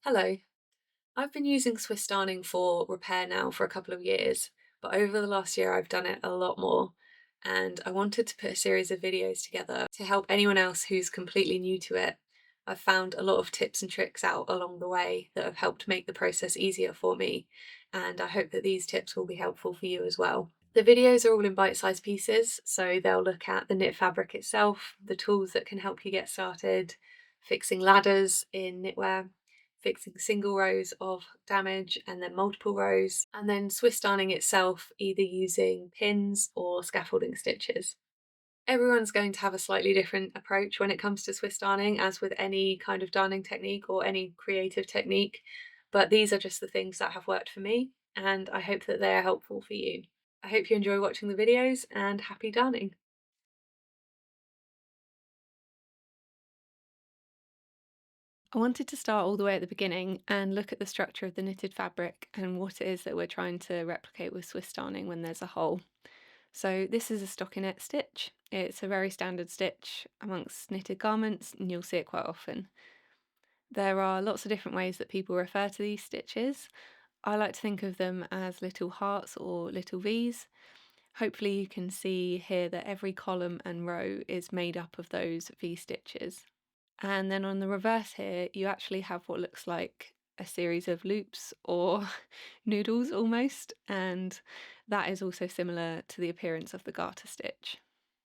Hello. I've been using Swiss darning for repair now for a couple of years, but over the last year I've done it a lot more. And I wanted to put a series of videos together to help anyone else who's completely new to it. I've found a lot of tips and tricks out along the way that have helped make the process easier for me, and I hope that these tips will be helpful for you as well. The videos are all in bite-sized pieces, so they'll look at the knit fabric itself, the tools that can help you get started, fixing ladders in knitwear, fixing single rows of damage and then multiple rows, and then Swiss darning itself, either using pins or scaffolding stitches. Everyone's going to have a slightly different approach when it comes to Swiss darning, as with any kind of darning technique or any creative technique, but these are just the things that have worked for me, and I hope that they are helpful for you. I hope you enjoy watching the videos, and happy darning! I wanted to start all the way at the beginning and look at the structure of the knitted fabric and what it is that we're trying to replicate with Swiss darning when there's a hole. So this is a Stockinet stitch. It's a very standard stitch amongst knitted garments, and you'll see it quite often. There are lots of different ways that people refer to these stitches. I like to think of them as little hearts or little V's. Hopefully you can see here that every column and row is made up of those V stitches. And then on the reverse here, you actually have what looks like a series of loops or noodles almost, and that is also similar to the appearance of the garter stitch.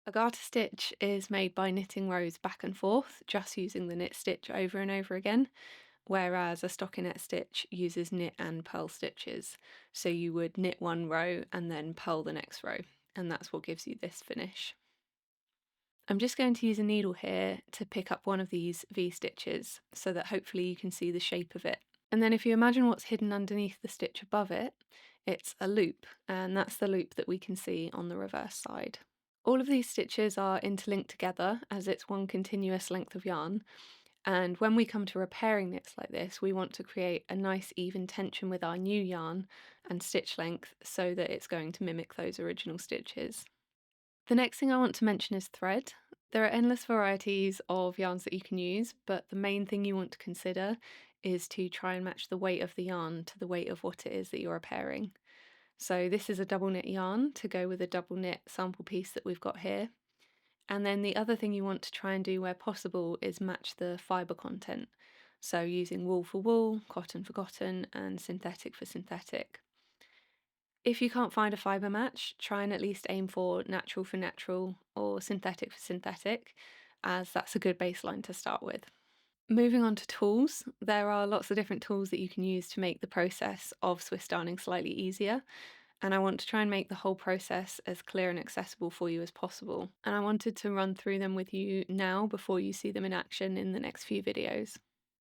A garter stitch is made by knitting rows back and forth, just using the knit stitch over and over again, whereas a stockinette stitch uses knit and purl stitches. So you would knit one row and then purl the next row, and that's what gives you this finish. I'm just going to use a needle here to pick up one of these V stitches so that hopefully you can see the shape of it. And then if you imagine what's hidden underneath the stitch above it, it's a loop, and that's the loop that we can see on the reverse side. All of these stitches are interlinked together as it's one continuous length of yarn, and when we come to repairing knits like this, we want to create a nice even tension with our new yarn and stitch length so that it's going to mimic those original stitches. The next thing I want to mention is thread. There are endless varieties of yarns that you can use, but the main thing you want to consider is to try and match the weight of the yarn to the weight of what it is that you're repairing. So this is a double knit yarn to go with a double knit sample piece that we've got here. And then the other thing you want to try and do where possible is match the fibre content. So using wool for wool, cotton for cotton, and synthetic for synthetic. If you can't find a fibre match, try and at least aim for natural or synthetic for synthetic, as that's a good baseline to start with. Moving on to tools, there are lots of different tools that you can use to make the process of Swiss darning slightly easier, and I want to try and make the whole process as clear and accessible for you as possible. And I wanted to run through them with you now before you see them in action in the next few videos.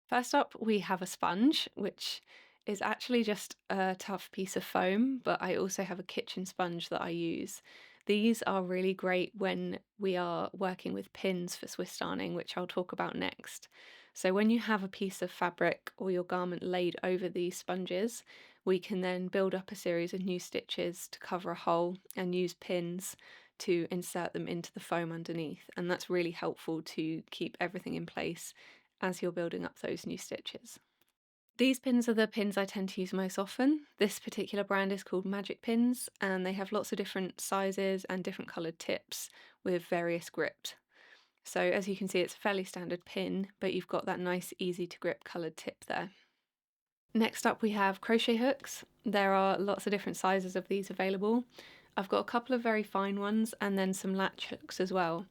First up, we have a sponge, which is actually just a tough piece of foam, but I also have a kitchen sponge that I use. These are really great when we are working with pins for Swiss darning, which I'll talk about next. So when you have a piece of fabric or your garment laid over these sponges, we can then build up a series of new stitches to cover a hole and use pins to insert them into the foam underneath. And that's really helpful to keep everything in place as you're building up those new stitches. These pins are the pins I tend to use most often. This particular brand is called Magic Pins, and they have lots of different sizes and different coloured tips with various grips. So as you can see, it's a fairly standard pin, but you've got that nice easy to grip coloured tip there. Next up we have crochet hooks. There are lots of different sizes of these available. I've got a couple of very fine ones and then some latch hooks as well.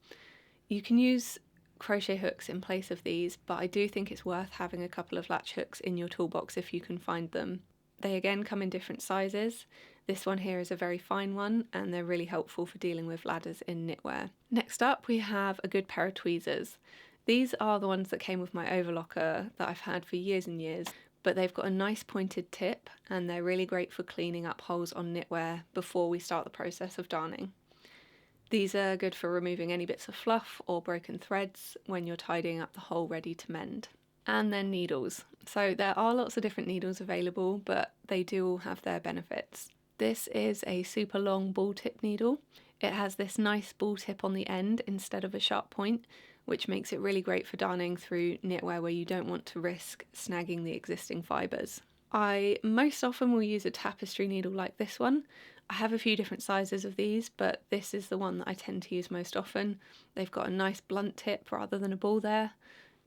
You can use crochet hooks in place of these, but I do think it's worth having a couple of latch hooks in your toolbox if you can find them. They again come in different sizes. This one here is a very fine one, and they're really helpful for dealing with ladders in knitwear. Next up we have a good pair of tweezers. These are the ones that came with my overlocker that I've had for years and years, but they've got a nice pointed tip and they're really great for cleaning up holes on knitwear before we start the process of darning. These are good for removing any bits of fluff or broken threads when you're tidying up the hole ready to mend. And then needles. So there are lots of different needles available, but they do all have their benefits. This is a super long ball tip needle. It has this nice ball tip on the end instead of a sharp point, which makes it really great for darning through knitwear where you don't want to risk snagging the existing fibres. I most often will use a tapestry needle like this one. I have a few different sizes of these, but this is the one that I tend to use most often. They've got a nice blunt tip rather than a ball there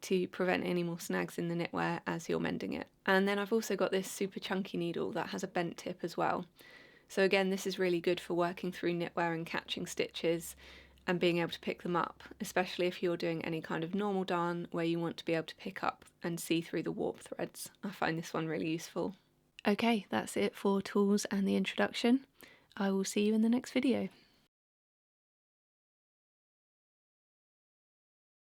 to prevent any more snags in the knitwear as you're mending it. And then I've also got this super chunky needle that has a bent tip as well. So again, this is really good for working through knitwear and catching stitches and being able to pick them up, especially if you're doing any kind of normal darn where you want to be able to pick up and see through the warp threads. I find this one really useful. Okay, that's it for tools and the introduction. I will see you in the next video.